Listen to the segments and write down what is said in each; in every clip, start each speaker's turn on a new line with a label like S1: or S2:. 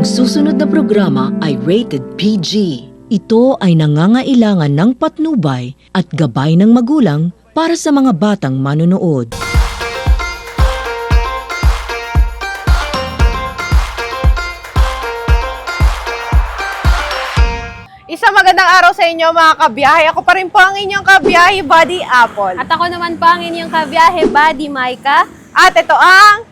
S1: Ang susunod na programa ay rated PG. Ito ay nangangailangan ng patnubay at gabay ng magulang para sa mga batang manonood.
S2: Isang magandang araw sa inyo mga kabiyahe. Ako pa rin po ang inyong kabiyahe, Buddy Apple.
S3: At ako naman po ang inyong kabiyahe, Buddy Maika.
S2: At ito ang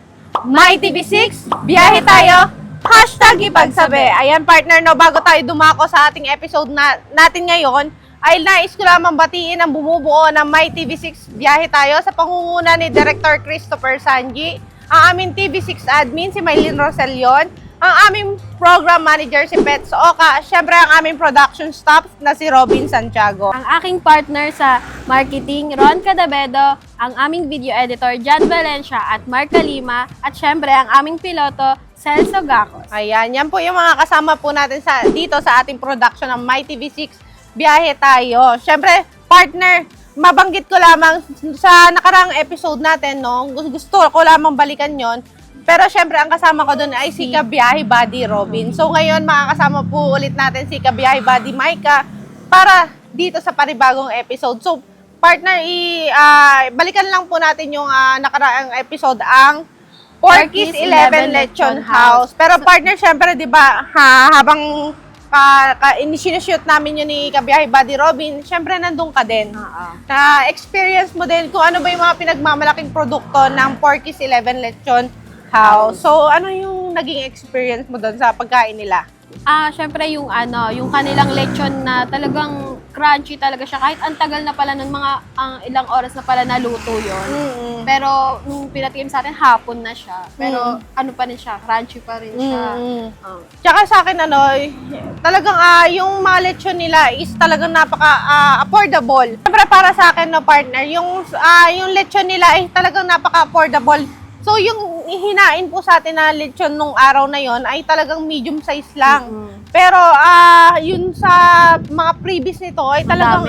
S2: My TV6, biyahe tayo, hashtag ipagsabi. Ayan partner, no, bago tayo dumako sa ating episode natin ngayon, ay nais ko lamang batiin ang bumubuo ng My TV6 biyahe tayo sa pangunguna ni Director Christopher Sanji, ang aming TV6 admin si Maylene Roselion, ang aming program manager si Pets Oka, syempre ang aming production staff na si Robin Santiago.
S3: Ang aking partner sa marketing, Ron Cadabedo, ang aming video editor, Jan Valencia at Marca Lima, at syempre ang aming piloto, Celso Gacos.
S2: Ayan, yan po yung mga kasama po natin dito sa ating production ng My TV6 Biyahe Tayo. Syempre, partner, mabanggit ko lamang sa nakaraang episode natin, no? Gusto ko lamang balikan yon. Pero syempre, ang kasama ko doon ay si Kabiyahe Buddy Robin. So ngayon, makakasama po ulit natin si Kabiyahe Buddy Maika para dito sa panibagong episode. So, partner, balikan lang po natin yung nakaraang episode, ang Porky's 11 Lechon House. Pero partner, syempre, di ba, habang sineshoot namin yun ni Kabiyahe Buddy Robin, syempre, nandun ka din. Na-experience mo din kung ano ba yung mga pinagmamalaking produkto ng Porky's 11 Lechon House. So, ano yung naging experience mo doon sa pagkain nila?
S3: Syempre yung kanilang lechon na talagang crunchy talaga siya. Kahit ang tagal na pala nun, ilang oras na pala naluto yun. Pero nung pinatikim sa atin, hapon na siya. Pero ano pa rin siya, crunchy pa rin siya.
S2: Tsaka sa akin, talagang yung mga lechon nila is talagang napaka-affordable. Siyempre para sa akin, no, partner, yung lechon nila ay talagang napaka-affordable. So, yung hinain po sa atin na lechon nung araw na yon ay talagang medium size lang. Pero, yun sa mga previous nito ay talagang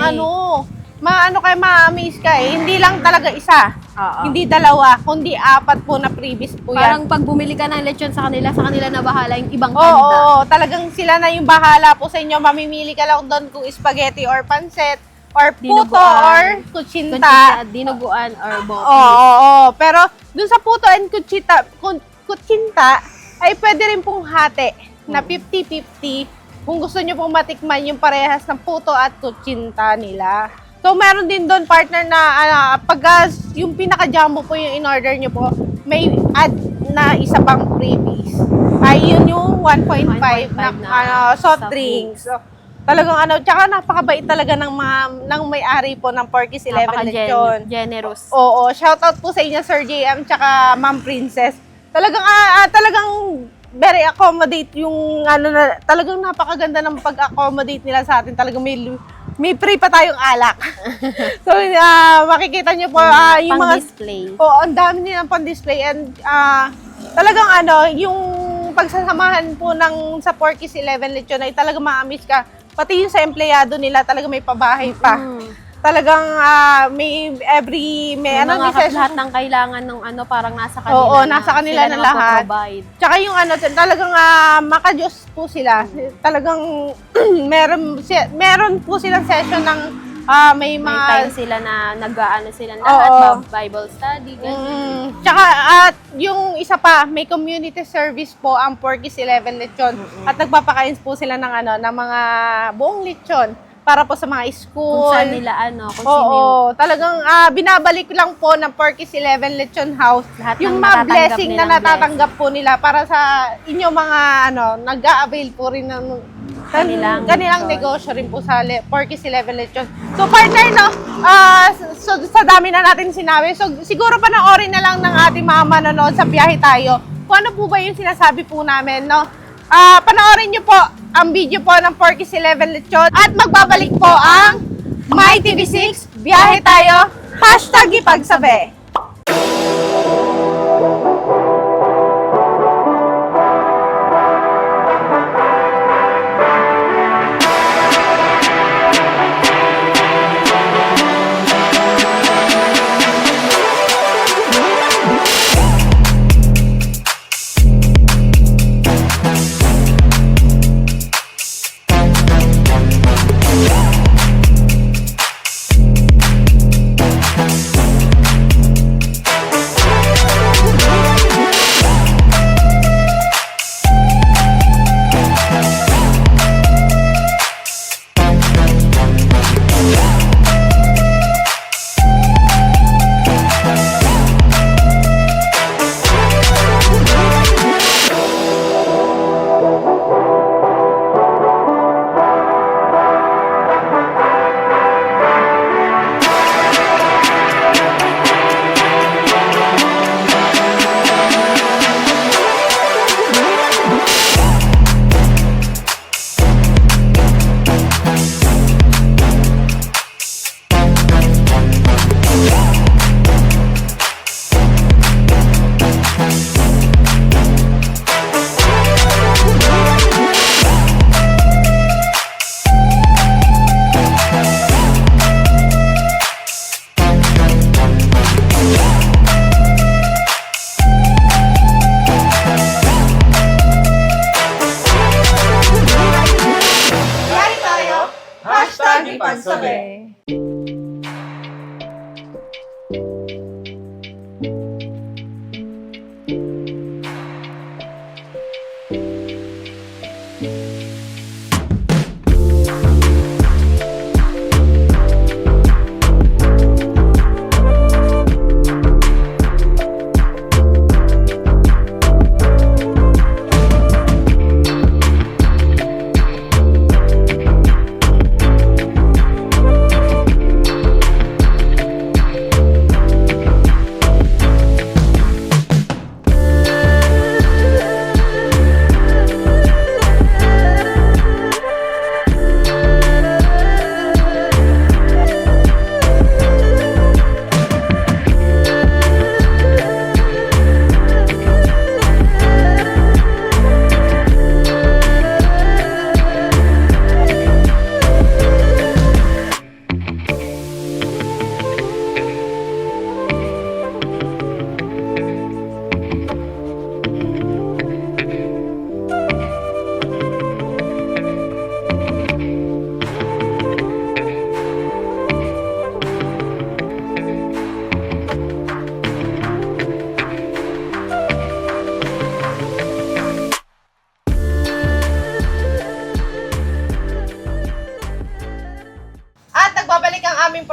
S2: ma-amaze ka eh. Hindi lang talaga isa. Hindi dalawa, kundi 4 po na previous po yan.
S3: Parang pag bumili ka ng lechon sa kanila na bahala yung ibang
S2: Oo,
S3: kanta.
S2: talagang sila na yung bahala po sa inyo. Mamimili ka lang doon kung spaghetti or pancet, or puto, or kutsinta.
S3: Dinuguan, or bopis.
S2: Oo. Pero dun sa puto and kutsinta, ay pwede rin pong hati na 50-50 kung gusto nyo pong matikman yung parehas ng puto at kutsinta nila. So, meron din doon, partner, na pagka yung pinaka-jumbo po yung in-order nyo po, may add na isa pang freebies. Ay, yun yung 1.5 na soft drinks. So, talagang tsaka napakabait talaga ng may-ari po ng Porky's 11 Lechon.
S3: Generous.
S2: Oo, shoutout po sa inyo Sir JM tsaka Ma'am Princess. Talagang very accommodate yung talagang napakaganda ng pag-accommodate nila sa atin. Talagang may free pa tayong alak. So makikita niyo po yung mga
S3: display.
S2: Oo, ang dami nilang pang-display and talagang yung pagsasamahan po sa Porky's 11 Lechon ay talagang ma-amaze ka. Pati yung sa empleyado nila, talaga may pabahay pa. Talagang may
S3: lahat ng kailangan ng parang nasa kanila.
S2: Oo, nasa kanila na lahat. Tsaka yung talagang makajos po sila. Talagang meron po silang session ng may
S3: time sila na sila lahat, Bible study, ganyan.
S2: Tsaka yung isa pa, may community service po ang Porky's 11 Lechon. At nagpapakain po sila ng mga buong lechon para po sa mga school.
S3: Kung saan nila
S2: Talagang binabalik lang po ng Porky's 11 Lechon House
S3: lahat
S2: yung mga blessing na natatanggap po nila para sa inyo mga nag-a-avail po rin ng kanilang negosyo rin po sa Porky's 11 Lechon. So partner, so sa dami na natin sinabi, so siguro panoorin na lang ng ating mga manonood sa biyahe tayo kung ano po ba yung sinasabi po namin, no? Panoorin nyo po ang video po ng Porky's 11 Lechon at magbabalik po ang My TV6 Biyahe Tayo, hashtag ipagsabi.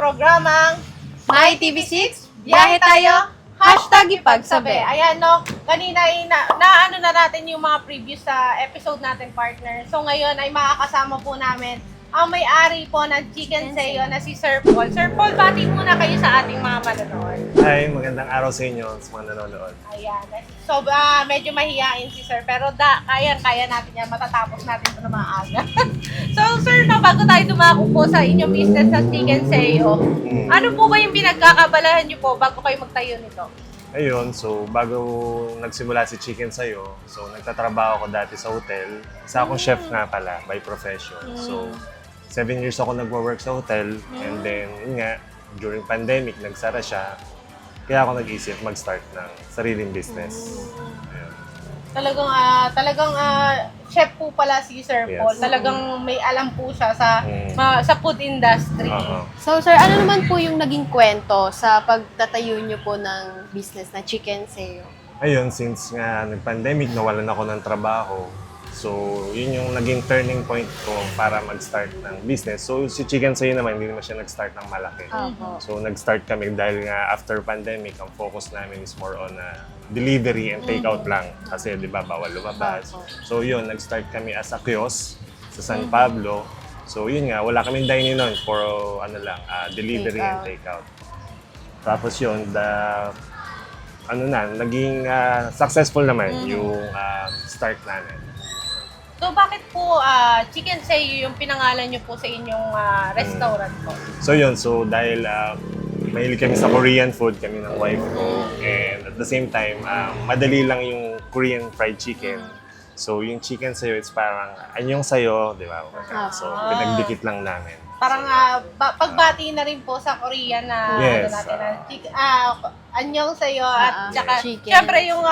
S2: programang
S3: My TV6, biyahe tayo, #ipagsabi.
S2: Ayan, no, kanina ay na natin yung mga previous sa episode natin, partner. So ngayon ay makakasama po namin ang may-ari po ng Chicken Seo na si Sir Paul. Sir Paul, bati muna kayo sa ating mga manonood.
S4: Hi, magandang araw sa inyo sa mga nanonood.
S2: Ayan. So, medyo mahihain si Sir, pero kaya natin yan. Matatapos natin ito na maaga. So, Sir, no, bago tayo dumako po sa inyong business sa Chicken Seo, ano po ba yung pinagkakabalahan niyo po bago kayo magtayo nito?
S4: Ayun, so bago nagsimula si Chicken Sa'yo, so nagtatrabaho ako dati sa hotel. Isa akong chef nga pala, by profession. So, 7 years ako nagwo-work sa hotel, and then, yun nga, during pandemic, nagsara siya. Kaya ako nag-isip mag-start ng sariling business. Ayun.
S2: Talagang chef po pala si Sir
S4: Yes.
S2: Paul. Talagang may alam po siya sa food industry.
S4: Oo.
S3: So sir, ano naman po yung naging kwento sa pagtatayo niyo po ng business na Chicken Seo?
S4: Ayun, since nga nag-pandemic, nawalan ako ng trabaho. So, yun yung naging turning point ko para mag-start ng business. So, si Chicken Sa'yo naman, hindi naman siya nag-start ng malaki.
S3: Opo.
S4: So, nag-start kami dahil nga after pandemic, ang focus namin is more on delivery and take-out lang. Kasi, di ba, bawal lumabas. So, yun, nag-start kami as a kiosk sa San Pablo. So, yun nga, wala kaming dining nun for delivery and take-out. Tapos yun, naging successful naman yung start namin.
S2: So, bakit po Chicken Seo yung pinangalan niyo po sa inyong restaurant po?
S4: So yun, dahil mahilig kami sa Korean food, kami ng wife ko, and at the same time, madali lang yung Korean fried chicken. So yung Chicken Seo, it's parang anyong sayo, di ba? So pinagdikit lang namin.
S2: Parang pagbati na rin po sa Korean na
S4: Yes,
S2: anyong sayo at saka
S3: chicken.
S2: syempre yung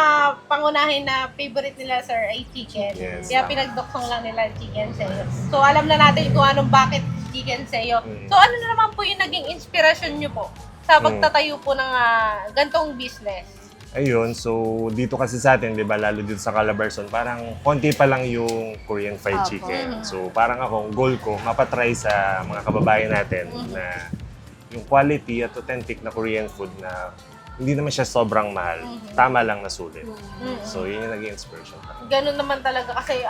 S2: pangunahin na favorite nila sir ay chicken.
S4: Yes,
S2: Kaya
S4: tama.
S2: pinagduksong lang nila Chicken Seo. So alam na natin kung anong bakit Chicken Seo. So ano na naman po yung naging inspirasyon nyo po sa pagtatayo po ng gantong business?
S4: Ayun, so dito kasi sa atin, di ba, lalo dito sa Calabarzon, parang konti pa lang yung Korean fried
S3: Opo.
S4: chicken. So parang ako, goal ko, mapatry sa mga kababayan natin na yung quality at authentic na Korean food na hindi naman siya sobrang mahal, tama lang na sulit. So yun yung naging inspiration ko.
S2: Ganun naman talaga kasi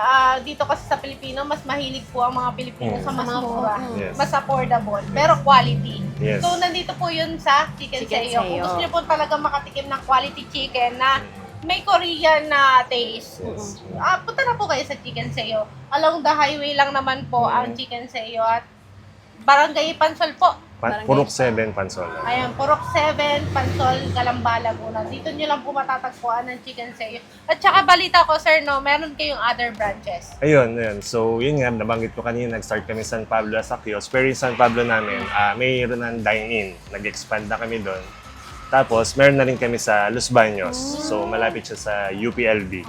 S2: dito kasi sa Pilipino, mas mahilig po ang mga Pilipino sa mas mura,
S4: Yes.
S2: mas affordable, pero quality.
S4: Yes.
S2: So nandito po yun sa Chicken
S3: Chicken
S2: Seo. Kung
S3: Seo.
S2: gusto niyo po talaga makatikim ng quality chicken na may Korean na taste,
S4: Yes.
S2: punta na po kayo sa Chicken Seo. Along the highway lang naman po ang Chicken Seo at Barangay Pansol po.
S4: Purok 7 Pansol.
S2: Ayan, Purok 7, Pansol, Calamba, Laguna. Dito nyo lang po matatagpuan ng Chicken Seo. At saka balita ko, sir, no, meron kayong other branches.
S4: Ayun. So, yun nga, nabanggit ko kanina, nag-start kami San Pablo as a kiosk. Pero yung San Pablo namin, mayroon ng dine-in. Nag-expand na kami doon. Tapos, meron na rin kami sa Los Baños. So, malapit siya sa UPLB.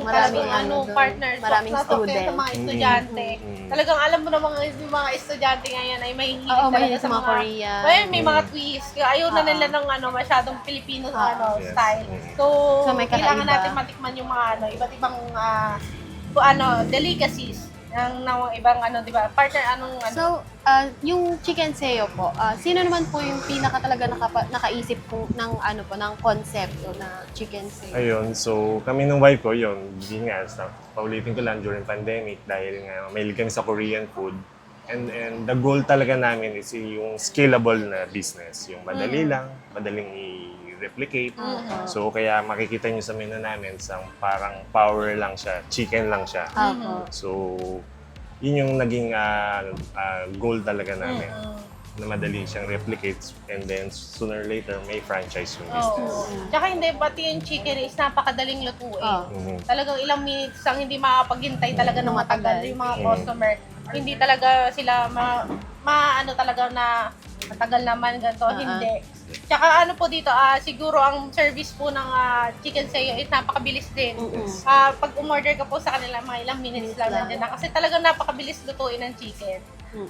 S3: Maraming
S2: Talagang
S3: doon.
S2: partners.
S3: Maraming
S2: So,
S3: student.
S2: sa mga estudyante. Talagang alam mo na yung mga estudyante ngayon ay mahihilig
S3: Oo,
S2: talaga
S3: mahilig
S2: sa
S3: sa mga Korean.
S2: Ayun, may mga twist. Ayaw na nila ng masyadong Filipino
S4: Yes.
S2: style. So,
S3: So, may
S2: kailangan
S3: kakaiba.
S2: natin matikman yung mga iba't ibang delicacies ng ibang di ba? Partner,
S3: So, yung Chicken Seo po, sino naman po yung pinaka talaga nakaisip po ng ng konsepto na Chicken Seo?
S4: Ayun, so kami ng wife ko, yun, hindi nga, paulitin ko lang during pandemic dahil nga mahilig kami sa Korean food. And the goal talaga namin is yung scalable na business. Yung madali lang, madaling i-replicate. So kaya makikita nyo sa menu namin, parang power lang siya, chicken lang siya.
S3: Opo.
S4: So yun yung naging goal talaga namin. Na madali siyang replicate and then sooner or later may franchise yung business.
S2: Tsaka hindi, pati yung chicken is napakadaling lutuin.
S4: Mhm.
S2: Talagang ilang minutes ang hindi makapaghintay talaga ng matagal. Yung mga customer, hindi talaga sila talaga na matagal naman ganito, hindi. Tsaka ano po dito, siguro ang service po ng Chicken Seo is napakabilis din. Pag umorder ka po sa kanila, mga ilang minutes lang nandiyan na. Kasi talagang napakabilis lutuin ng chicken.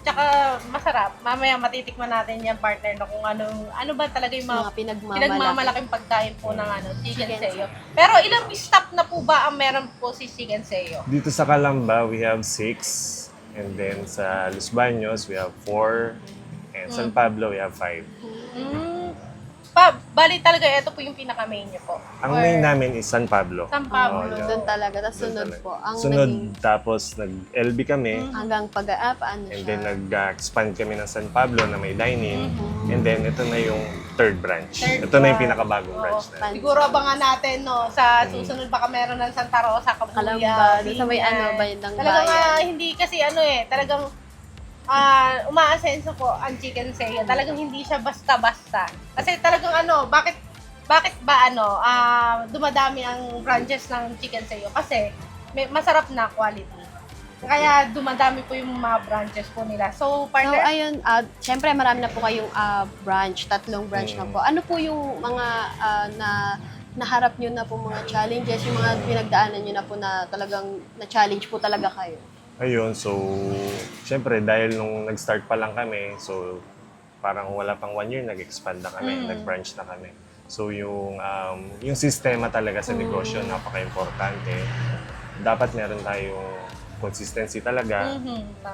S2: Tsaka masarap. Mamaya matitikman natin yan, partner, na kung ano ba talaga yung mga
S3: Mga
S2: pinagmamalaking pagkain po ng Chicken Seo. Pero ilang stop na po ba ang meron po si Chicken Seo?
S4: Dito sa Calamba, we have 6. And then sa Los Baños, we have 4. And San Pablo, we have 5.
S2: Bali talaga, ito po yung pinaka-main niyo po.
S4: Ang main namin is San Pablo.
S2: San Pablo.
S4: Oh, yeah.
S3: Doon talaga. Tapos
S4: Doon
S3: sunod
S4: talaga.
S3: po. Ang
S4: Sunod,
S3: naging
S4: tapos nag-LB kami.
S3: hanggang paano
S4: And
S3: siya?
S4: then nag-expand kami ng San Pablo na may dine-in. And then ito na yung third branch.
S2: Third
S4: Ito na yung
S2: branch.
S4: pinakabagong
S2: Oo.
S4: branch na.
S2: Siguro abangan natin, no, sa susunod baka meron ng Santa Rosa,
S3: Kalamba,
S2: Kabuya,
S3: doon sa may
S2: Binyan.
S3: bandang
S2: Talagang
S3: bayan.
S2: hindi kasi talagang umaasenso po ang Chicken Seo. Talagang hindi siya basta-basta. Kasi talagang bakit ba dumadami ang branches ng Chicken Seo? Kasi masarap na quality. Kaya dumadami po yung mga branches po nila. So,
S3: So,
S2: partner,
S3: ayun, syempre marami na po kayong branch, 3 branch na po. Ano po yung mga naharap nyo na po mga challenges, yung mga pinagdaanan nyo na po na talagang na-challenge po talaga kayo?
S4: Ayun, so, syempre, dahil nung nag-start pa lang kami, so, parang wala pang 1 year, nag-expand na kami, nag-branch na kami. So, yung sistema talaga sa negosyo, napaka-importante. Dapat meron tayong consistency talaga.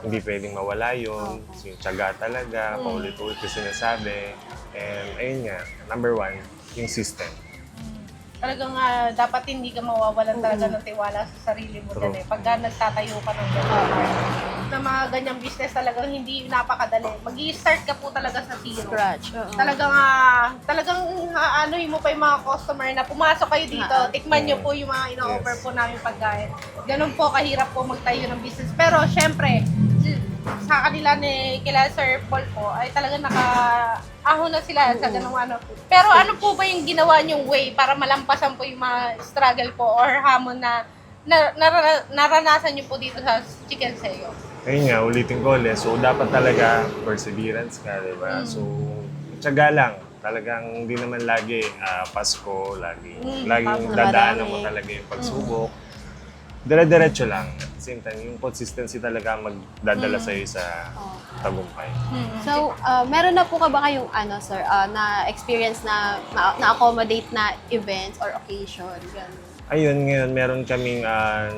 S4: Hindi pwedeng mawala yun. So, yung tiyaga talaga, paulit-ulit yung sinasabi. And, ayun nga, number 1, yung system.
S2: talagang dapat hindi ka mawawalan talaga ng tiwala sa sarili mo dyan eh. Pagka nagtatayo ka ng gano'n, na mga ganyang business talagang hindi napakadali. Mag-i-start ka po talaga sa zero.
S3: Scratch. Oo.
S2: Talagang anuhin mo pa yung mga customer na pumasok kayo dito, tikman nyo po yung mga ino-offer po namin pagkain. Ganun po kahirap po magtayo ng business. Pero syempre, sa kanila ni kila Sir Paul po ay talaga naka-ahon na sila sa ganung ano. Pero ano po ba yung ginawa niyong way para malampasan po yung mga struggle po or hamon na naranasan niyo po dito sa Chicken Seo?
S4: Ayun nga, ulitin ko ulit. So, dapat talaga perseverance ka, di ba? So, tiyaga lang. Talagang hindi naman lagi Pasko, laging dadaanan mo talaga yung pagsubok. Dire-diretso lang. At the same time, yung consistency talaga magdadala sa'yo sa tagumpay.
S3: So, meron na po ka ba kayong sir, na-experience na na-accommodate na events or occasion? Ganun.
S4: Ayun, ngayon meron kaming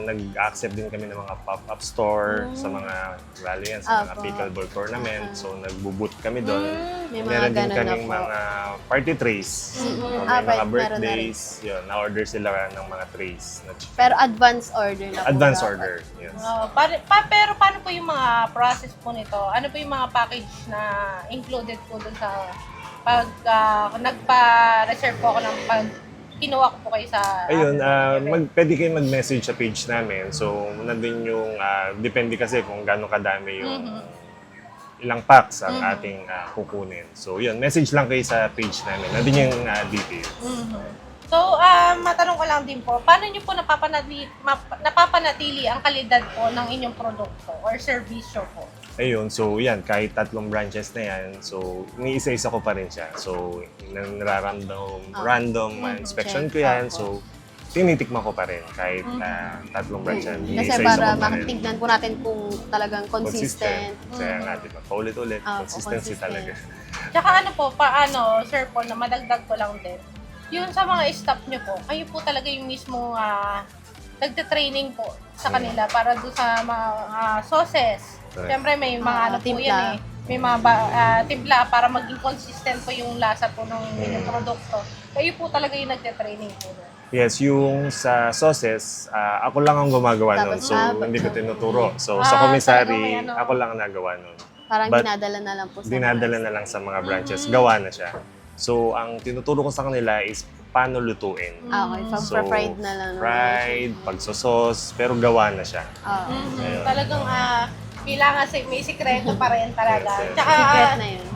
S4: nag-accept din kami ng mga pop-up store sa mga rally yan, sa mga
S3: Apo.
S4: pickleball tournament. So, nagbo-boot kami doon.
S3: May mga
S4: Meron din
S3: ganun na
S4: kaming
S3: po.
S4: mga party trays. May
S3: Ah,
S4: mga
S3: meron na
S4: birthdays. Yun, na-order sila ng mga trays.
S3: Pero advance order na po.
S4: Advance
S3: dapat.
S4: order, yes.
S2: Pero paano po yung mga process po nito? Ano po yung mga package na included po dun sa pag nagpa-reserve po ako ng pag kinuha ko po kayo sa
S4: Ayun,
S2: event?
S4: pwede kayo mag-message sa page namin. So, nandun yung, depende kasi kung gaano kadami yung ilang packs ang ating kukunin. So, yun, message lang kayo sa page namin. Nandun yung details.
S2: So, matanong ko lang din po, paano nyo po napapanatili ang kalidad po ng inyong produkto or serbisyo po?
S4: Ayun, so yan, kahit 3 branches na yan, so iniisa-isa ko pa rin siya. So, random inspection ko yan, so tinitikman ko pa rin kahit 3 branches.
S3: Kasi
S4: Iniisa-isa
S3: para
S4: ko pa rin.
S3: matignan po natin kung talagang consistent.
S4: Kaya nga, diba? Paulit-ulit, consistency
S3: consistent.
S4: talaga.
S2: Tsaka ano po, Sir Paul, na madagdag ko lang din, yung sa mga staff nyo po, kayo po talaga yung mismo nagte-training po sa kanila para doon sa mga sauces.
S4: Correct.
S2: Siyempre may mga ano po
S3: timpla.
S2: yan eh. May mga timpla para maging consistent po yung lasa po ng inyong produkto. Kayo po talaga yung nagte-training po doon.
S4: Yes, yung sa sauces, ako lang ang gumagawa nun. So, hindi ko tinuturo. So, sa
S2: talagang
S4: commissary,
S2: may ano.
S4: ako lang ang nagawa nun.
S3: Parang
S4: But
S3: dinadala na lang po sa
S4: Dinadala na lang sa mga branches. Gawa na siya. So, ang tinuturo ko sa kanila is paano lutuin.
S3: Okay,
S4: So,
S3: fried na lang.
S4: fried, pagsosos, pero gawa na siya. Ayun.
S2: Talagang kailangan may sikreto pa rin talaga.
S4: Yes, yes.
S2: Tsaka
S3: Secret na yun.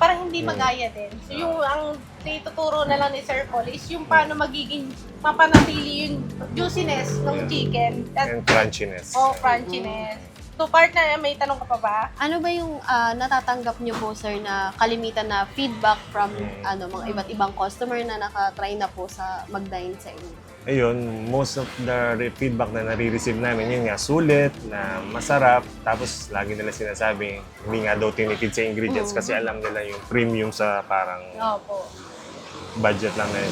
S2: para hindi magaya din. So yung ang ituturo na lang ni Sir Paul is yung paano magiging mapanatili yung juiciness ng chicken at
S4: And crunchiness.
S2: crunchiness. So partner, may tanong ka pa ba?
S3: Ano ba yung natatanggap niyo po, sir, na kalimitan na feedback from mga iba't ibang customer na nakatry na po sa mag-dine sa inyo?
S4: Ayun, most of the feedback na nare-receive namin, yun nga, sulit, na masarap, tapos lagi nila sinasabi, hindi nga daw tinipid sa ingredients kasi alam nila yung premium sa parang
S2: Opo.
S4: budget lang na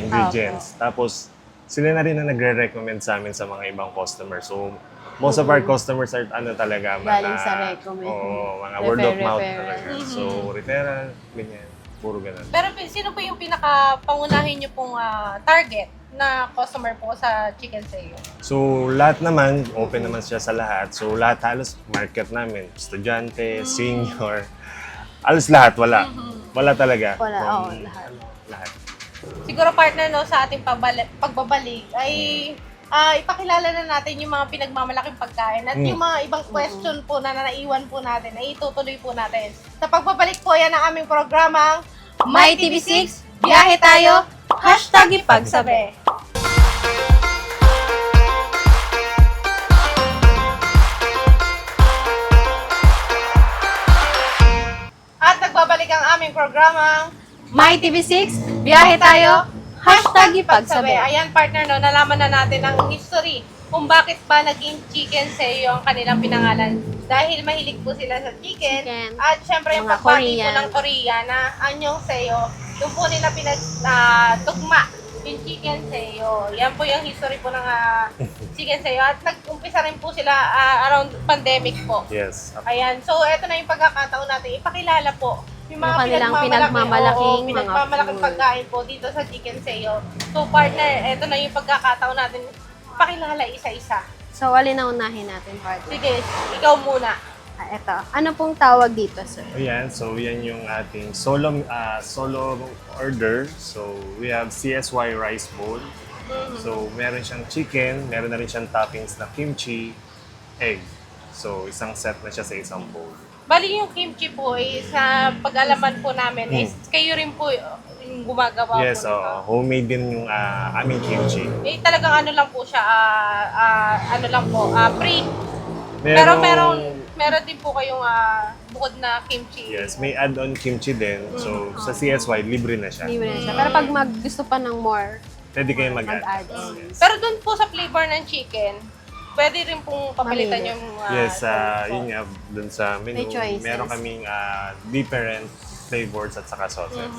S4: ingredients. Tapos, sila na rin na nagre-recommend sa amin sa mga ibang customers. So, most of our customers are talaga
S3: Galing sa recommend.
S4: Oo, mga word of mouth
S3: Refer.
S4: talaga. So, referral, ganyan. Puro ganun.
S2: Pero sino po yung pinaka-pangunahin nyo pong target na customer po sa Chicken Sa'yo?
S4: So, lahat naman, open naman siya sa lahat. So, lahat halos market namin. Estudyante, senior, halos lahat, wala. Wala talaga.
S3: Wala,
S4: From,
S3: oo, lahat.
S4: Lahat.
S2: Siguro partner, no, sa ating pagbabalik ay ipakilala na natin yung mga pinagmamalaking pagkain at yung mga ibang question po na naiwan po natin ay itutuloy po natin. Sa pagbabalik po yan ang aming programang
S3: My TV6, biyahe tayo,
S2: #ipagsabi. At nagbabalik ang aming programang
S3: My TV6, biyahe tayo, #ipagsabi.
S2: Ayan partner, no, nalaman na natin ang history kung bakit ba naging Chicken Sa'yo ang kanilang pinangalan. Dahil mahilig po sila sa chicken.
S3: Chicken.
S2: At syempre yung
S3: Mga
S2: pagbati po
S3: Korean.
S2: ng Korea na anyong Sa'yo, doon po nila tugma yung Chicken Sa'yo. Yan po yung history po ng Chicken Sa'yo. At nag-umpisa rin po sila around pandemic po.
S4: Yes.
S2: Ayan, so eto na yung pagkakataon natin. Ipakilala po yung mga
S3: Yung kanilang pinagmamalaking mga
S2: pinagmamalaking
S3: food.
S2: pagkain po dito sa Chicken Sa'yo. So partner, eto na yung pagkakataon natin. Pakilala isa-isa.
S3: So, alin na unahin natin, partner?
S2: Sige, ikaw muna.
S3: Ito. Ano pong tawag dito, sir?
S4: Ayan, so yan yung ating solo order. So, we have CSY rice bowl. So, meron siyang chicken, meron na rin siyang toppings na kimchi, egg. So, isang set na siya sa isang bowl.
S2: Bali yung kimchi po is sa pag-alaman po namin is kayo rin po yung gumagawa
S4: Yes,
S2: po nito.
S4: homemade din yung aming kimchi.
S2: Eh talagang ano lang po siya, ano lang po, free. Pero meron din po kayong bukod na kimchi.
S4: Yes, may add-on kimchi din. So, sa CSY, libre na siya.
S3: Libre na siya. Pero pag gusto pa ng more,
S4: Pwede kayo mag-add.
S3: mag-add.
S4: Yes.
S2: Pero doon po sa flavor ng chicken, pwede rin pong papalitan
S3: Mamili.
S2: yung
S4: Yes,
S2: sauce po.
S4: yun nga, dun sa menu,
S3: May choices.
S4: meron kaming different flavors at saka sauces.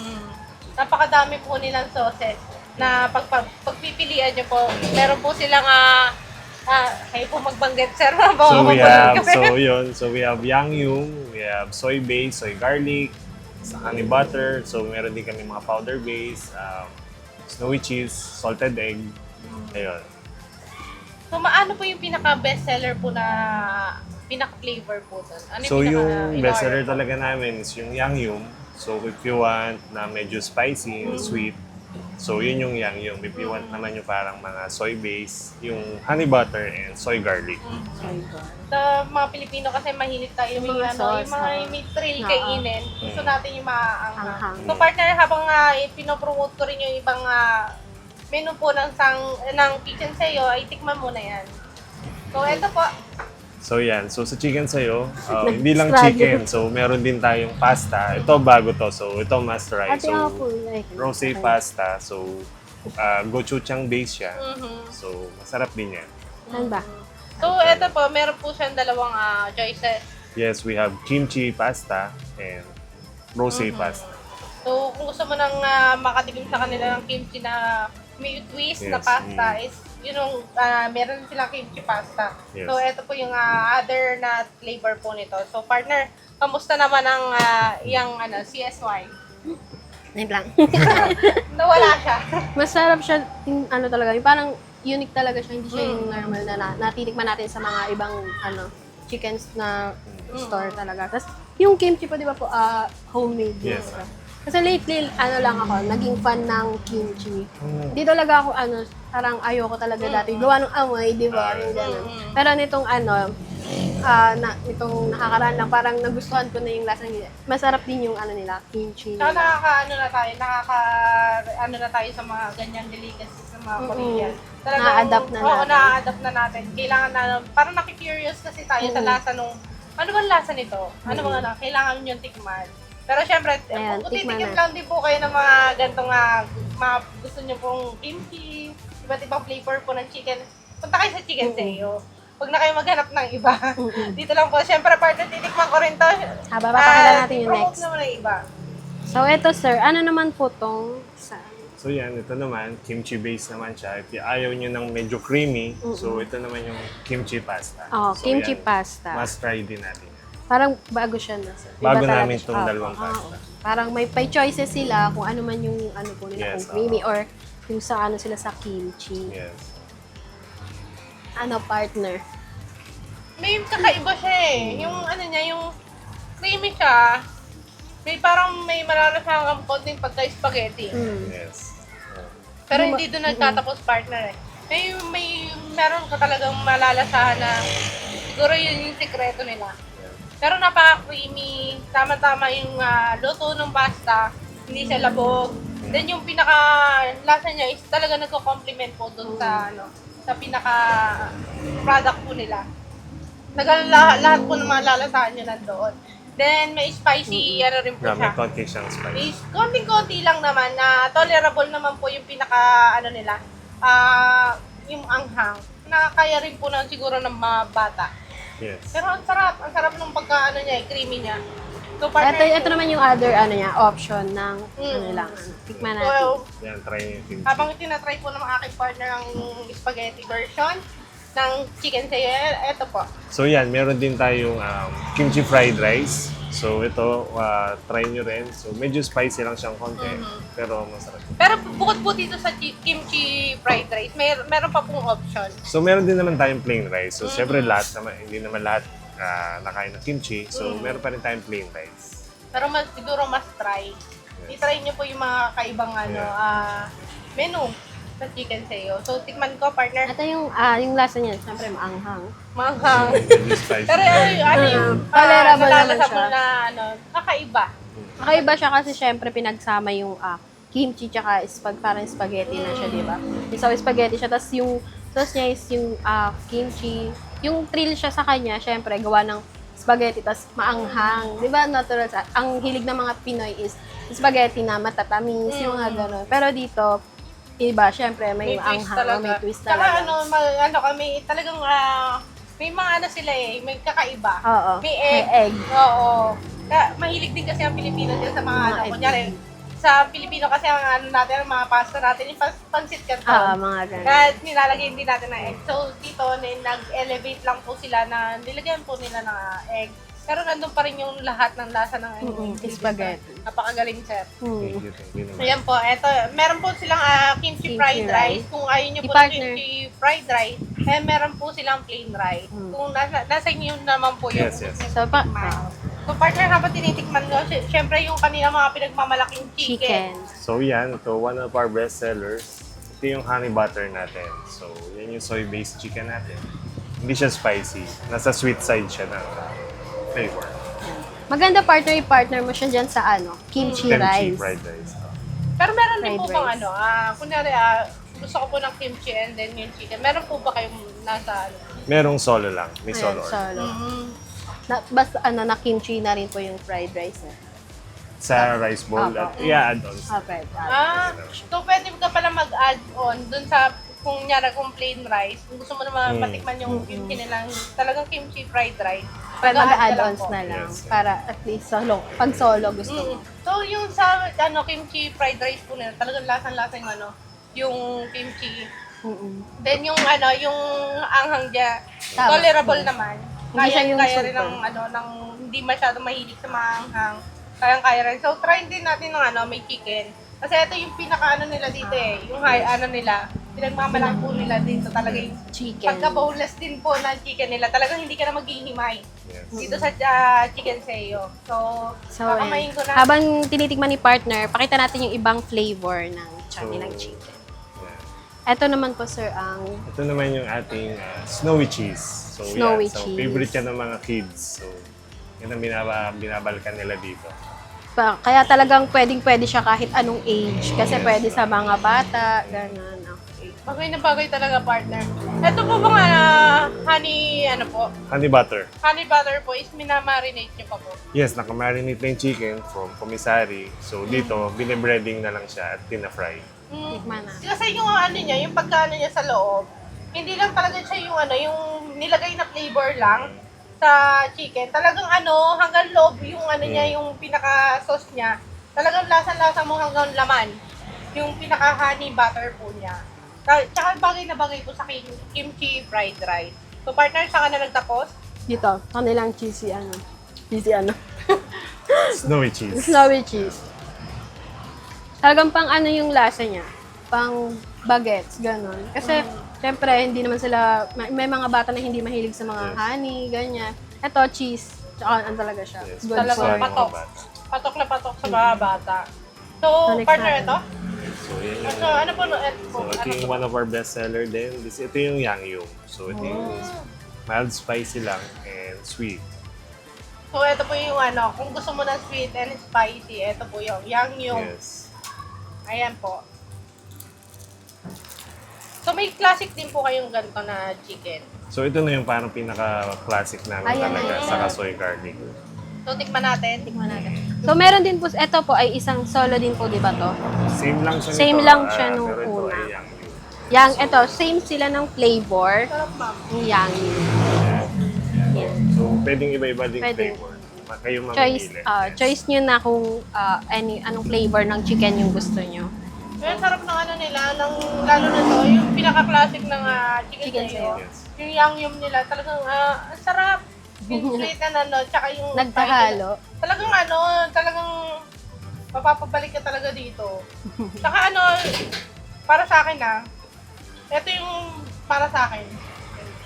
S2: Napakadami po nilang sauces na pagpipilian nyo po. Meron po silang kayo po magbanggit, sir.
S4: So we have yangyum, we have soy base, soy garlic, honey butter. So meron din kami mga powder base, snowy cheese, salted egg. Ayun.
S2: So, ano po yung pinaka-bestseller po na pinaka-flavor po doon? Ano
S4: So yung
S2: in-order
S4: bestseller
S2: po?
S4: talaga namin is yung yangyum. So if you want na medyo spicy and sweet, so yun yung yangyum. If you want naman yung parang mga soy base, yung honey butter and soy garlic.
S2: Sa mga Pilipino kasi mahilig tayo yung
S3: Mga
S2: ano,
S3: sauce,
S2: yung mga may thrill kainin. Gusto natin yung maaanghang.
S3: Anghang.
S2: So partner, habang pinopromote ko rin yung ibang menu po ng Kitchen Sa'yo, ay tikman mo na yan. So ito po,
S4: So yan, so sa chicken sa'yo, hindi lang
S3: Struggle.
S4: chicken. So meron din tayong pasta. Ito bago to. So ito must try.
S3: Ate nga po.
S4: So rosé pasta. So gochujang base siya. So masarap din yan.
S3: Ano ba?
S2: so ito po, meron po siyang dalawang choices.
S4: Yes, we have kimchi pasta and rosé pasta.
S2: So kung gusto mo nang makatikim sa kanila ng kimchi na may twist na
S4: Yes,
S2: pasta is yun yung meron silang kimchi pasta.
S4: Yes.
S2: So ito po yung other na flavor po nito. So partner, kamusta naman ang yung CSY?
S3: Wait lang.
S2: Nawala siya.
S3: Masarap siya, ano talaga, yung parang unique talaga siya, hindi siya yung normal na natitikman natin sa mga ibang chickens na store talaga. Tapos yung kimchi po, di ba po, homemade din
S4: Yes.
S3: siya. Kasi lately, lang ako, naging fan ng kimchi. Di talaga ako, parang ayoko talaga dati. Gawa ng amoy, di ba? Yung ganun. Pero nitong nitong nakakaraan lang, parang nagustuhan ko na yung lasa nila. Masarap din yung nila, kimchi
S2: So
S3: nila.
S2: nakaka-ano na tayo sa mga ganyang delicacies sa mga Korean.
S3: Na-adapt na
S2: Oo,
S3: natin.
S2: na-adapt na natin. Kailangan na, parang nakikurious kasi tayo sa lasa nung, ano bang lasa nito? Ano bang kailangan nyo tikman. Pero syempre,
S3: Ayan,
S2: kung
S3: tikman
S2: titikim
S3: na.
S2: lang din po kayo ng mga gantong mga gusto nyo pong kimchi, iba't ibang flavor po ng chicken, punta kayo sa Chicken Sa'yo. Huwag na kayo maghanap ng iba. Dito lang po. Syempre, partner, titikman ko rin to.
S3: Papakilala natin yung
S2: promote
S3: next.
S2: naman ng iba.
S3: So, eto sir, ano naman po tong
S4: So yan, ito naman, kimchi base naman siya. If ayaw nyo ng medyo creamy, so ito naman yung kimchi pasta.
S3: Oh,
S4: So
S3: kimchi
S4: yan,
S3: pasta.
S4: Must try din natin.
S3: Parang bago siya na. Iba
S4: Bago
S3: talaga
S4: namin
S3: siya.
S4: itong dalawang pasta.
S3: Parang may choices sila kung ano man yung ano po nila,
S4: Yes,
S3: kung creamy or yung sa ano sila sa kimchi.
S4: Yes.
S3: Ano, partner?
S2: May kakaiba siya eh. Yung ano niya, yung creamy siya, may malalasang konting pagka-spaghetti.
S4: Yes.
S2: Pero hindi doon nagtatapos, partner eh. Meron ka talagang malalasahan na siguro yun yung sikreto nila. Pero napaka-creamy, tama-tama yung luto ng pasta, hindi siya labog. Then yung pinaka-lasa niya is talaga nagko-complement po doon sa pinaka-product po nila. Lahat po ng mga lalasahan nyo nandoon. Then may spicy, ano rin po
S4: Yeah, may
S2: siya.
S4: konti siyang spice.
S2: Is konting-konti lang naman na tolerable naman po yung nila, yung anghang. Na kaya rin po na siguro ng mga bata.
S4: Yes.
S2: Pero ang sarap ng creamy niya. So,
S3: Ito naman yung other option ng ano lang. Tikman natin.
S2: So,
S4: Yan, try nyo yung kimchi.
S2: habang tinatry po ng aking partner ang spaghetti version ng chicken sayo, eto po.
S4: So yan, meron din tayong kimchi fried rice. So ito, try nyo rin. So medyo spicy lang siyang konti, pero masarap.
S2: Pero bukod po dito sa kimchi fried rice, meron pa pong option.
S4: So meron din naman tayong plain rice. So syempre hindi naman lahat nakain ng kimchi. So meron pa rin tayong plain rice.
S2: Pero siguro mas try. I-try niyo po yung mga kaibang menu sa chicken sayo. So tikman ko, partner.
S3: Ito yung lasa niya, syempre maanghang.
S2: Manghang.
S4: Medyo spicy.
S2: Pero yung
S3: Tolerable naman
S2: nalalasa
S3: siya.
S2: mo na kakaiba.
S3: Kakaiba siya kasi syempre pinagsama yung kimchi tsaka parang spaghetti na siya, di ba? Yung spaghetti siya, tapos yung sauce niya is yung kimchi. Yung thrill siya sa kanya, syempre, gawa ng spaghetti, tapos maanghang. Di ba, natural sa, ang hilig ng mga Pinoy is spaghetti na matatamis, yung mga gano'n. Pero dito, iba, syempre, may maanghang, may twist
S2: Saka
S3: talaga.
S2: kami, talagang may mga sila may kakaiba.
S3: Oo,
S2: May
S3: may
S2: egg.
S3: egg.
S2: Oo. Mahilig din kasi ang Pilipino dyan sa mga
S3: egg.
S2: kunyari, sa Pilipino kasi ang natin, ang mga pasta natin, yung pansit canton.
S3: Mga gano'n.
S2: Kahit nilalagay din natin ng egg. So, dito, nag-elevate lang po sila na nilagyan po nila ng egg. Pero nandun pa rin yung lahat ng lasa ng
S3: Spaghetti.
S2: Napakagaling, sir.
S4: Thank you naman.
S2: Ayan po, eto, meron po silang kimchi
S3: Kimchi
S2: fried rice.
S3: rice.
S2: Kung ayaw nyo po ng
S3: I-partner.
S2: kimchi fried rice, meron po silang plain rice. Kung nasa inyo naman po yung
S4: Yes.
S3: So,
S2: So, partner, habang tinitikman ko, syempre yung kanila mga pinagmamalaking chicken.
S3: chicken.
S4: So yan, ito one of our best sellers. Ito yung honey butter natin. So yan yung soy-based chicken natin. Hindi siya spicy. Nasa sweet side siya ng flavor.
S3: Maganda partner mo siya dyan sa kimchi rice.
S4: fried rice.
S2: Pero meron din
S3: Fried
S2: po bang
S3: rice.
S2: kunyari, gusto ko po ng kimchi and then yung chicken. Meron po ba kayong nasa
S4: Merong solo lang. May
S3: Ayan,
S4: solo.
S3: solo. Basta na kimchi na rin po yung fried rice.
S4: Sa rice bowl at i-add-ons.
S3: Fried
S2: So pwede ka pala mag-add on dun sa kung plain rice. Kung gusto mo naman matikman yung kimchi nilang talagang kimchi fried rice.
S3: Pwede
S2: mag-a-add ka lang
S3: mag-add-ons
S2: po.
S3: na lang.
S4: Yes.
S3: Para at least pag solo gusto mo.
S2: So yung sa kimchi fried rice po nila, talagang lasang-lasa yung kimchi. Then yung yung anghang niya,
S3: Tama.
S2: tolerable naman.
S3: Hindi siya yung
S2: kaya rin
S3: super.
S2: ng hindi masyadong mahilig sa mga anghang. Kaya rin. So try din natin ng may chicken. Kasi ito yung pinaka nila dito yung nila, pinagmamalang po nila dito talaga yung
S3: Chicken.
S2: pagka-boneless din po ng chicken nila. Talagang hindi ka na maghihimay
S4: Yes.
S2: dito sa chicken sayo. So kakamayin ko na.
S3: Habang tinitikman ni partner, pakita natin yung ibang flavor ng kanilang chicken.
S4: Yeah.
S3: Ito naman po sir ang
S4: Ito naman yung ating snowy cheese. So,
S3: Snowy
S4: so
S3: cheese.
S4: favorite yan ng mga kids. So, yan ang binabalkan nila dito.
S3: kaya talagang pwedeng-pwede siya kahit anong age. Kasi
S4: Yes.
S3: pwede sa mga bata, gano'n. Okay.
S2: Bagay na bagay talaga, partner. Ito po bang honey
S4: Honey butter
S2: butter po is minamarinate niyo pa po.
S4: Yes, nakamarinate na yung chicken from commissary. So dito, binibreading na lang siya at tina-fry.
S3: Tikman na.
S2: Kasi yung niya, yung pagkano niya sa loob, hindi lang talaga siya yung nilagay na flavor lang sa chicken. Talagang hanggang loob yung niya, yung pinaka-sauce niya. Talagang lasa-lasa mo hanggang laman. yung pinaka-honey butter po niya. Tsaka bagay na bagay po sa kimchi fried rice. So partner, saan ka na nagtapos?
S3: Dito, kanilang cheesy ano. Cheesy ano.
S4: Snowy cheese.
S3: Snowy cheese. Talagang pang ano yung lasa niya. Pang bagets, ganun. Kasi, syempre, hindi naman sila, may mga bata na hindi mahilig sa mga
S4: Yes.
S3: honey, ganyan. Ito, cheese. Tsaka ano talaga siya.
S4: Yes,
S3: Good
S2: Talagang
S3: for
S4: mga
S2: patok.
S4: bata.
S2: Patok na patok sa mga bata. So,
S3: Balik
S2: partner,
S3: natin.
S2: ito?
S4: So, yan yung,
S2: So, ano po?
S4: so, ito yung one of our best seller din. Ito yung Yangyum. So, ito yung mild spicy lang and sweet.
S2: So, ito po yung ano, kung gusto mo ng sweet and spicy, ito po yung Yangyum.
S4: Yes.
S2: Ayan po. So, may classic din po kayong ganito na chicken.
S4: So, ito na yung parang pinaka-classic namin
S3: Ayan,
S4: talaga
S3: ayan.
S4: sa kasoy garlic.
S2: So, tikman natin.
S3: Tikman natin. So, meron din po, ito po ay isang solo din po, di ba to?
S4: Same lang siya
S3: Same
S4: nito,
S3: lang siya nung
S4: pero ito
S3: una.
S4: ay Yangyum.
S3: Yang, ito, same sila ng flavor.
S2: Sarap, ma'am.
S3: Yung Yangyum. Yan.
S4: So, pwedeng iba-iba din
S3: Pwede.
S4: flavor. Kayo
S3: Choice,
S4: mamimili.
S3: ah,
S4: Yes.
S3: choice nyo na kung anong flavor ng chicken yung gusto nyo.
S2: Yung sarap ng ano nila, lalo na to, yung pinaka-classic ng chicken
S3: Chicken
S2: sayo.
S4: Yes.
S2: Yung Yangyum nila, talagang ang sarap. Yung sweet na ano, tsaka yung
S3: Nagtahalo.
S2: talagang ano, talagang mapapabalik ka talaga dito. Tsaka ano, para sa akin ito yung para sa akin.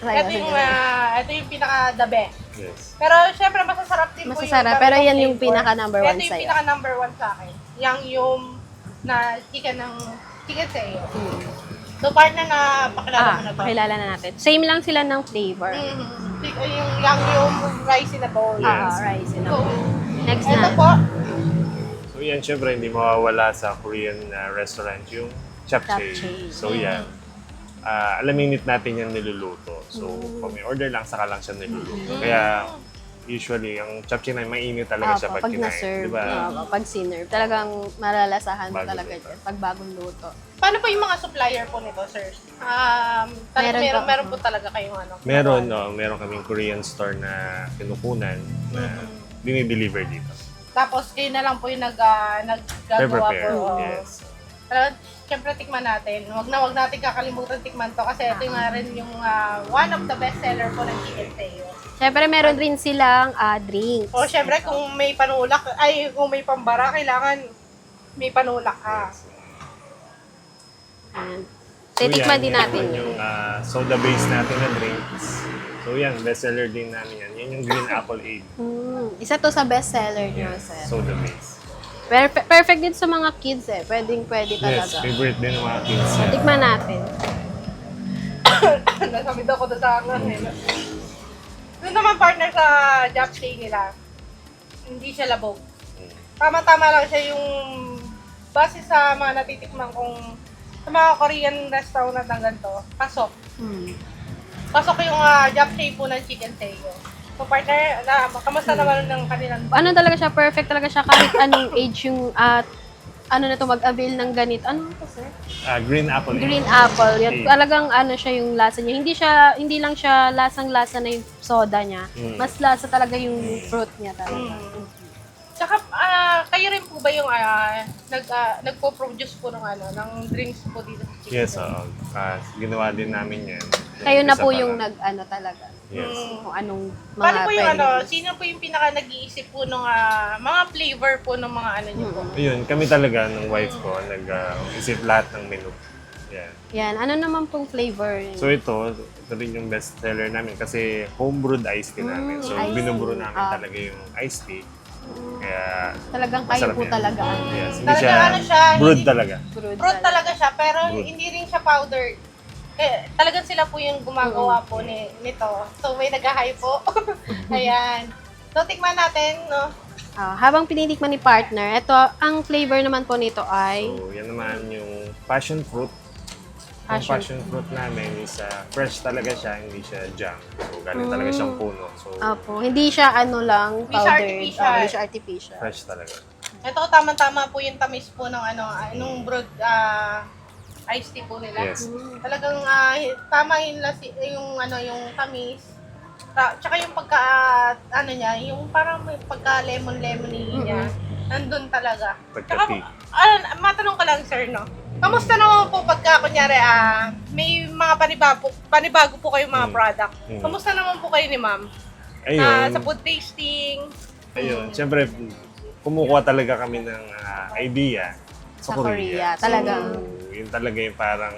S2: Ito yung pinaka the best.
S4: Yes.
S2: Pero syempre masasarap din po
S3: Masasarap,
S2: yung
S3: pero
S2: ganitong
S3: yan yung
S2: flavor.
S3: pinaka number one
S2: Ito yung
S3: sa'yo.
S2: pinaka number one sa akin. Yung na chicken sayo. So partner na pakilala mo na to.
S3: Pakilala na natin. Same lang sila ng flavor.
S2: Yung rice na bowl.
S4: Yes.
S3: Rice.
S2: So,
S3: Next
S2: ito
S3: na.
S2: po.
S4: So yan, syempre hindi mawawala sa Korean restaurant yung japchae.
S3: Japchae.
S4: So yan, alaminit natin yung niluluto. So pag may order lang, saka lang siya niluluto. Kaya usually, ang japchae na mainit talaga siya pag kinain.
S3: na-serve,
S4: Diba?
S3: pag sinerve, talagang malalasahan mo
S4: Bago
S3: talaga
S4: luto.
S3: dyan pag bagong luto.
S2: Paano po yung mga supplier po nito, sir? Meron po talaga kayong ano?
S4: Meron kaming Korean store na kinukunan na dinideliver dito.
S2: Tapos kayo na lang po yung naggagawa
S4: Prepare.
S2: po.
S4: Yes.
S2: Pero syempre tikman natin. Wag natin kakalimutan tikman to kasi ito nga rin yung one of the best seller po ng Chicken Teo.
S3: Siyempre, meron rin silang drinks.
S2: O syempre kung may panulak, kung may pambara, kailangan may panulak ka.
S3: Ayan.
S4: So
S3: Titikman
S4: yan,
S3: din
S4: yan
S3: natin
S4: naman yung soda base natin na drinks. So yan, best seller din namin yan. Yan yung green apple aid.
S3: Isa to sa best seller nyo, sir.
S4: Soda base.
S3: Perfect din sa mga kids eh. Pwede
S4: Yes,
S3: talaga.
S4: favorite din ng mga kids yan.
S3: Tikman natin.
S2: Nasamid ako doon sa angan nila. Doon naman partner sa japchae nila, hindi siya labog. Tama-tama lang siya yung base sa mga natitikman kong sa mga Korean restaurant ng ganito, pasok. Pasok yung japchae po ng Chicken Teo. So partner, kamusta naman ng kanilang
S3: Ano talaga siya, perfect talaga siya kahit anong age yung ano na to mag-avail ng ganito. Ano to, sir?
S4: Green apple aid.
S3: Green apple. Yan,
S4: Okay.
S3: talagang ano siya yung lasa niya. Hindi lang siya lasang-lasa na yung soda niya. Mas lasa talaga yung fruit niya talaga.
S2: Tsaka, kayo rin po ba yung nagpo-produce po ng drinks po dito sa Chicken
S4: Yes,
S2: Teo?
S4: ginawa din namin yan.
S3: Kayo na
S4: Isa
S3: po
S4: pa
S3: yung
S4: lang.
S3: nag-ano talaga.
S4: Yes.
S3: Kung anong mga
S2: Paano po yung
S3: pwede.
S2: sino po yung pinaka nag-iisip po ng mga flavor po ng mga ano niyo po?
S4: Ayun, kami talaga ng wife ko nag-isip lahat ng menu. Yan.
S3: Yan, ano naman pong flavor?
S4: So ito rin yung best seller namin kasi homebrewed iced tea namin. So
S3: iced
S4: binubrew
S3: tea.
S4: namin talaga yung iced tea. Kaya
S3: Talagang kayo
S4: masarap
S3: po
S4: yan.
S3: talaga.
S4: Yes, hindi
S2: Talaga
S4: siya
S2: ano siya,
S4: brewed
S2: hindi-
S4: talaga.
S2: Fruit talaga siya, pero
S4: Fruit.
S2: hindi rin siya powdered. Talagang sila po yung gumagawa po nito. So may nag-high po. Ayan. So tikman natin, no?
S3: Habang pinitikman ni partner, ito, ang flavor naman po nito ay
S4: So yan naman yung passion fruit. Ang passion fruit namin is fresh talaga siya, hindi siya jam. So galing talaga siyang puno. So
S3: hindi siya ano lang,
S2: Hindi siya
S3: powdered.
S2: artificial.
S3: Hindi siya artificial.
S4: fresh talaga.
S2: Ito tamang-tama po yung tamis po ng nung brewed iced tea po nila.
S4: Yes.
S2: Talagang tama yung tamis. Tsaka yung pagka niya, yung parang may pagka lemon-lemony niya. nandun talaga.
S4: Pagka-peak.
S2: Matanong ko lang, sir, no? Kamusta naman po pagka, kunyari, may mga panibago po kayong mga product? Kamusta naman po kayo ni ma'am?
S4: Ayun.
S2: Sa food tasting?
S4: Ayun, siyempre, kumukuha talaga kami ng idea sa
S3: Sa Korea,
S4: Korea.
S3: talagang.
S4: So, yun talaga yung parang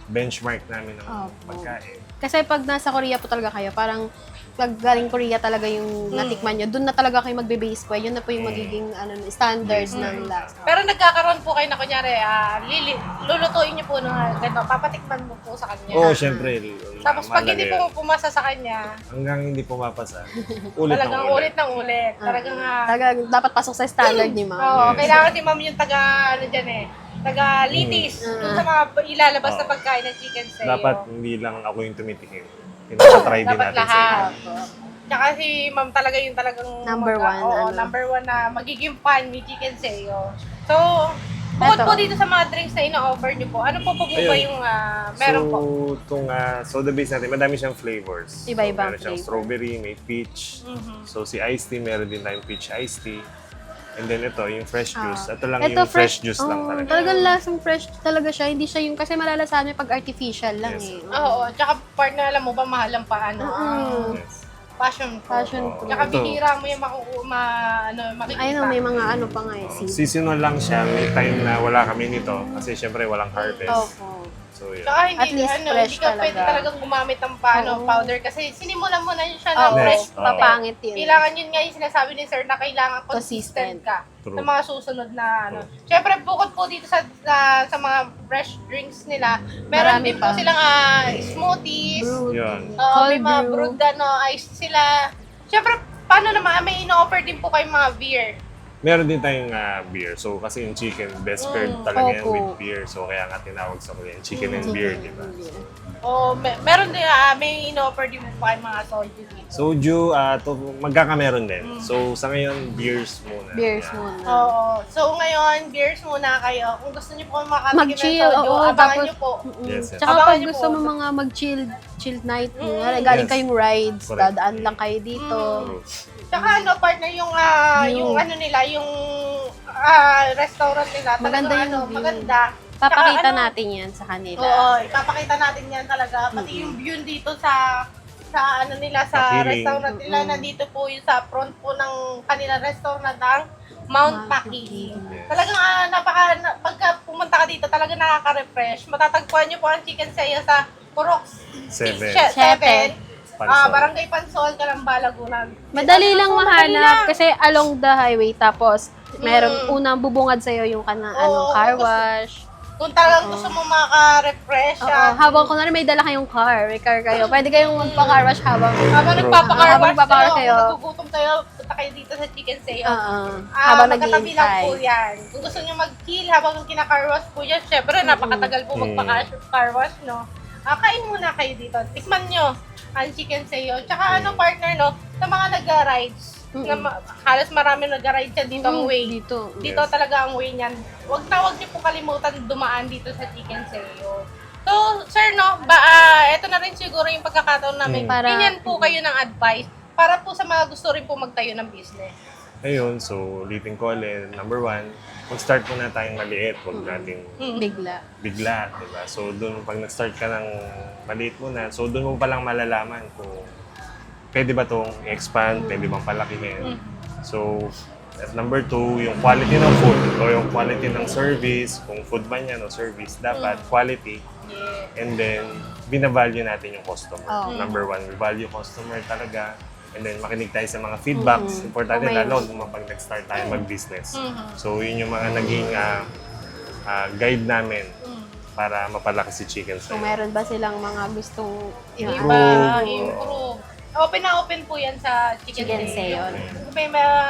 S4: benchmark namin ng
S3: Opo.
S4: pagkain.
S3: Kasi pag nasa Korea po talaga kayo, parang pag galing Korea talaga yung natikman nyo, doon na talaga kayo magbe-base po. Yun na po yung magiging standards ng lasa.
S2: Pero nagkakaroon po kayo na, kunyari, lulutuin niyo po na gano'n, papatikman mo po sa kanya.
S4: Oo, siyempre.
S2: Tapos pag hindi
S4: mahalaga
S2: po pumasa sa kanya,
S4: yun. Hanggang hindi pumapasa, ulit
S2: talagang
S4: ng ulit.
S2: ulit ng ulit. Talagang,
S3: Talagang dapat pasok sa standard ni ma'am.
S2: oo,
S4: Yes.
S2: kailangan si ma'am yung taga-litis. Doon sa mga ilalabas na
S4: Oo.
S2: pagkain ng chicken sa'yo.
S4: Dapat hindi lang ako yung tumitikim. Pinapatry din
S2: Dapat
S4: natin sa
S2: lahat.
S4: iba.
S2: Tsaka si ma'am talaga yung talagang
S3: Number one,
S2: Oo,
S3: ano.
S2: number one na magiging fan ni Chicken Seo. So, bukod
S3: Eto.
S2: po dito sa mga drinks na ino-offer niyo po, ano po ba
S4: Ayun.
S2: yung meron po?
S4: So, itong soda base natin, madami siyang flavors.
S3: Iba-ibang
S4: so, meron siyang
S3: flavor.
S4: strawberry, may peach. So, si iced tea, meron din tayong peach iced tea. And then ito, yung fresh juice. Ito lang yung fresh juice lang talaga.
S3: Talagang lasang fresh talaga siya. Hindi siya yung, kasi malalasahan mo pag artificial lang
S4: Yes.
S2: Oo, tsaka partner, alam mo ba, mahal ang paano?
S4: Yes.
S2: Passion fruit.
S3: Passion
S4: Oo.
S3: fruit.
S2: Tsaka
S4: Ito.
S2: bihira mo yung makikita.
S3: Ayun, may mga ano pa nga eh.
S4: Seasonal lang siya. May time na wala kami nito. Kasi syempre walang harvest.
S3: Opo.
S4: So, yun.
S2: Tsaka
S3: At
S2: hindi,
S3: least fresh
S2: hindi ka pwede
S3: talaga.
S2: talagang gumamit ng
S3: Oo.
S2: powder kasi sinimulan mo na yun siya ng
S3: Oo,
S2: fresh.
S4: Oo.
S3: papangit yun.
S2: Kailangan yun nga yung sinasabi ni sir na kailangan consistent ka
S4: True.
S2: sa mga susunod na ano. Siyempre, bukod po dito sa mga fresh drinks nila, meron
S3: Marami
S2: din po
S3: pa.
S2: silang smoothies.
S3: Brewed.
S4: Yun.
S2: May
S3: Cold
S2: mga
S3: brew.
S2: brewed iced sila. Siyempre, paano naman, may ino-offer din po kayong mga beer.
S4: Meron din tayong beer. So, kasi yung chicken, best paired talaga yan
S3: Opo.
S4: with beer. So, kaya nga tinawag sa Korean, chicken and beer, di ba?
S2: O meron din, may ino-offer din po kayong mga soju dito.
S4: Soju, magkakameron din. So, sa ngayon, beers muna.
S3: Beers
S4: Yan.
S3: muna.
S2: Oo. So, ngayon, beers muna kayo. Kung gusto niyo po makatikim ng
S3: Mag-chill,
S2: soju,
S3: oo,
S2: abangan
S3: tapos-
S2: niyo po.
S4: Yes, yes.
S3: Tsaka
S2: Abangan
S3: pag
S2: niyo
S3: gusto
S2: po.
S3: mo mga chill night, galing
S4: Yes.
S3: kayong rides,
S4: Correct.
S3: dadaan lang kayo dito.
S4: True.
S2: Tsaka partner, yung ano nila, yung restaurant nila.
S3: Maganda
S2: talagang
S3: yung view.
S2: maganda.
S3: Papakita
S2: Tsaka,
S3: natin yan sa kanila.
S2: Oo, ipapakita natin yan talaga. Pati yung view dito sa ano nila, sa
S4: Pakiling.
S2: restaurant nila. Nandito po yung sa front po ng kanilang restaurant ng Mount Pakiling.
S4: Yes.
S2: Talagang pagka pumunta ka dito, talagang nakaka-refresh. Matatagpuan niyo po ang Chicken Seo sa Purok
S4: 7.
S2: 7.
S4: Pansol.
S2: Barangay Pansol, Calamba, Laguna.
S3: Madali lang
S2: Madali
S3: mahanap
S2: lang.
S3: kasi along the highway tapos meron unang bubungad sa'yo yung
S2: Oo,
S3: car
S2: gusto-
S3: wash.
S2: Kung talagang gusto mo maka-refresh,
S3: Oo, habang kunwari may dala kayong car, may car kayo, pwede kayong magpa-car wash habang
S2: habang
S4: True.
S2: nagpapaka-car
S3: Habang
S2: wash
S3: nagpapaka-car
S2: kayo,
S3: kayo.
S2: kung nagugutom kayo, punta kayo dito sa Chicken Seo.
S3: habang
S2: Magkatabi lang
S3: naghihintay.
S2: po yan. Kung gusto nyo mag-chill habang kina-car wash po yan, syempre napakatagal po magpa-car wash, no? Kain muna kayo dito. Tikman nyo ang Chicken Seo. Tsaka partner, no? Sa mga nag-rides, halos marami nag-ride dyan dito ang way.
S3: Dito.
S2: Dito
S4: Yes.
S2: talaga ang way niyan. Huwag niyo po kalimutan dumaan dito sa Chicken Seo. So, sir, no, ito na rin siguro yung pagkakataon namin.
S3: Para-
S2: Ganyan po kayo ng advice para po sa mga gusto rin po magtayo ng business.
S4: Ayun, so ulitin ko ulit. Number 1, mag-start muna tayong maliit. Huwag natin
S3: Bigla.
S4: bigla, di ba? So doon, pag nag-start ka ng maliit muna, so doon mo palang malalaman kung pwede ba itong expand, pwede bang palakihin. So, at number 2, yung quality ng food o yung quality ng service, kung food man yan o service, dapat quality.
S2: Yeah.
S4: And then, binavalue natin yung customer.
S3: Oh.
S4: Number 1, we value customer talaga. And then, makinig tayo sa mga feedbacks. Importante
S3: Okay.
S4: lalo pag nag-start tayo mag-business. So, yun yung mga naging guide namin para mapalaki si Chicken
S3: Kung
S4: Seo.
S3: meron ba silang mga gustong
S2: Improve. Open na open po yan sa Chicken
S3: Chicken
S2: Seo.
S3: Seo.
S2: Kung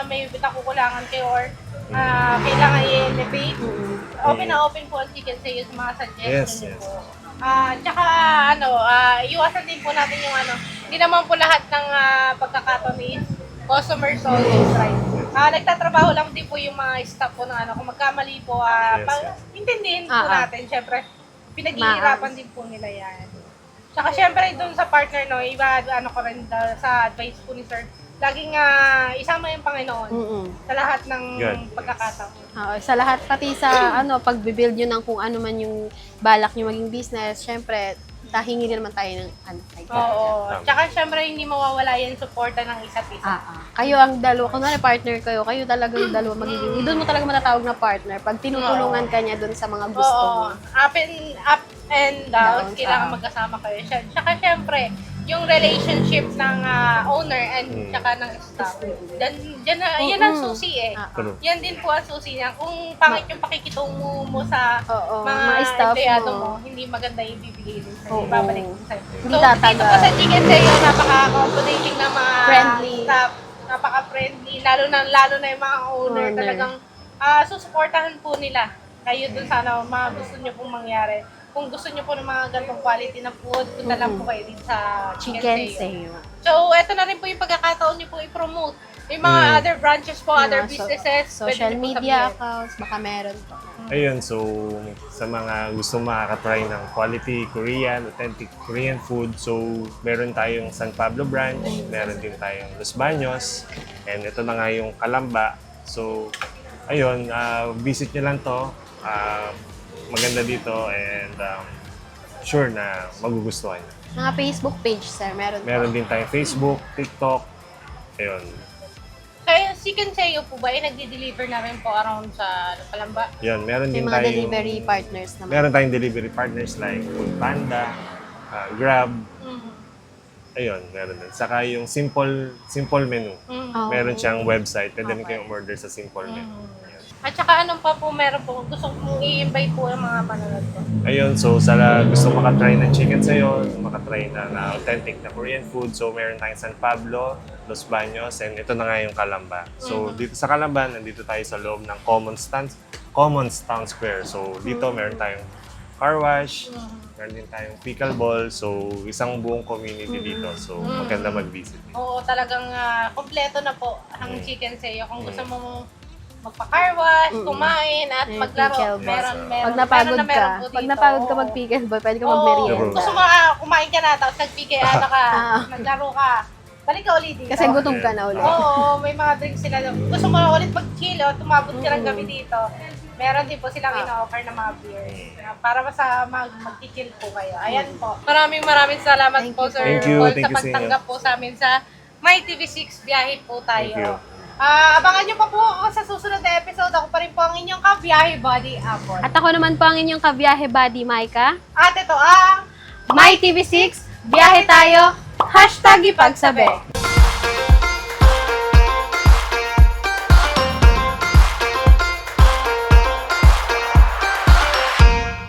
S2: may nakukulangan kayo or kailangan i-elevate, open na open po ang Chicken Seo sa mga suggestions
S4: Yes, yes.
S2: po. Tsaka iwasan din po natin yung hindi naman po lahat ng pagkakataon is customer always right. Nagtatrabaho lang din po yung mga staff po ng kung magkamali po,
S4: Yes.
S2: intindihin po
S3: Ah.
S2: natin. Siyempre, pinaghihirapan din po nila yan. Tsaka syempre doon sa partner, no, iba ko rin sa advice po ni sir, laging isama yung Panginoon sa lahat ng
S4: Good.
S2: pagkakataon.
S3: Oo, sa lahat, pati sa pag-build nyo ng kung ano man yung balak nyo maging business, syempre, tahingi din naman tayo ng kay God.
S2: Oo. Tsaka syempre hindi mawawala yung suporta ng isa't isa.
S3: Kayo ang dalawa, kunwari partner kayo talagang dalawa magiging, doon mo talaga matatawag na partner pag tinutulungan ka niya doon sa mga gusto mo.
S2: Oo. Up and down,
S3: Down,
S2: kailangan magkasama kayo. Tsaka syempre, yung relationship ng owner and tsaka ng staff. Yan ang susi eh.
S4: True.
S2: Yan din po ang susi niya. Kung pangit yung pakikitungo mo sa
S3: Oo,
S2: mga
S3: mga staff
S2: empleyado
S3: mo.
S2: mo, hindi maganda yung ibibigay din sa'yo.
S3: Oo.
S2: Ibabalik din sa'yo.
S3: Hindi
S2: So,
S3: tatagal.
S2: dito po sa Chicken Sa'yo, napaka-accommodating ng mga
S3: Friendly.
S2: staff. Napaka-friendly. Lalo na yung mga owner.
S3: Owner.
S2: Talagang susuportahan po nila kayo dun sa mga gusto nyo pong mangyari. Kung gusto nyo po ng mga ganitong quality na food, punta lang po kayo dito sa
S3: Chicken
S2: Sa'yo.
S3: sa'yo.
S2: So, eto na rin po yung pagkakataon nyo po i-promote. Yung mga other branches po, other
S3: So,
S2: businesses.
S3: social
S2: pwede niyo po
S3: media
S2: sabihin.
S3: accounts, baka meron po.
S4: Ayun, so sa mga gusto makakatry ng quality Korean, authentic Korean food, so meron tayong San Pablo branch, meron din tayong Los Baños, and ito na nga yung Calamba. So, ayun, visit nyo lang to. Maganda dito and sure na magugustuhan nyo.
S3: Mga Facebook page, sir, meron po.
S4: Meron din tayong Facebook, TikTok, ayun.
S2: Kaya Chicken Sa'yo po ba, nagdi-deliver na rin po around sa Palamba?
S4: Yun, meron din
S3: May mga
S4: tayong
S3: delivery partners naman.
S4: Meron tayong delivery partners like Foodpanda, Grab. Ayun, meron din. Saka yung simple menu.
S3: Oo.
S4: Meron siyang website. Pwede rin kayong order sa simple menu. Ayun.
S2: At saka anong pa po meron po? Gusto mong i-invite po yung mga manonood ko.
S4: Ayun, so sa gusto makatry ng chicken sayo, makatry ng authentic na Korean food, so meron tayong San Pablo, Los Baños, and ito na nga yung Calamba. So dito sa Calamba, nandito tayo sa loob ng Commons Town Square. So dito meron tayong car wash, meron din tayong pickleball, so isang buong community dito. So maganda mag-visit.
S2: Oo, talagang kompleto na po ang Chicken Sa'yo. Kung gusto mo magpa-car wash, kumain, at
S3: May
S2: maglaro.
S3: pickleball.
S2: Meron.
S3: Pag napagod
S2: meron na meron
S3: ka,
S2: po
S3: pag
S2: dito.
S3: napagod ka
S2: Oo.
S3: mag-pickleball, pwede ka
S2: Oo.
S3: mag-merienda.
S2: Gusto mo kumain ka na, tapos nag-PK ka, naglaro ka. Balik ka ulit dito.
S3: Kasi gutom ka na ulit.
S2: Oo, may mga drinks sila. Gusto mo ulit mag-chill, tumabot ka ng gabi dito. Meron din po silang ina-offer na mga beers. Para mag-chill po kayo. Ayan po. Maraming salamat
S3: Thank
S2: po,
S3: you.
S2: Sir
S4: Thank you.
S2: Paul,
S4: Thank
S2: sa
S4: you sa
S2: pagtanggap po sa amin sa My TV6 biyahe po
S4: Thank you.
S2: tayo. Abangan nyo pa po ako sa susunod na episode. Ako pa rin po ang inyong kabiyahe body Apple.
S3: At ako naman po ang inyong kabiyahe buddy, Maika.
S2: At ito ang
S3: My TV6, biyahe tayo, #ipagsabi.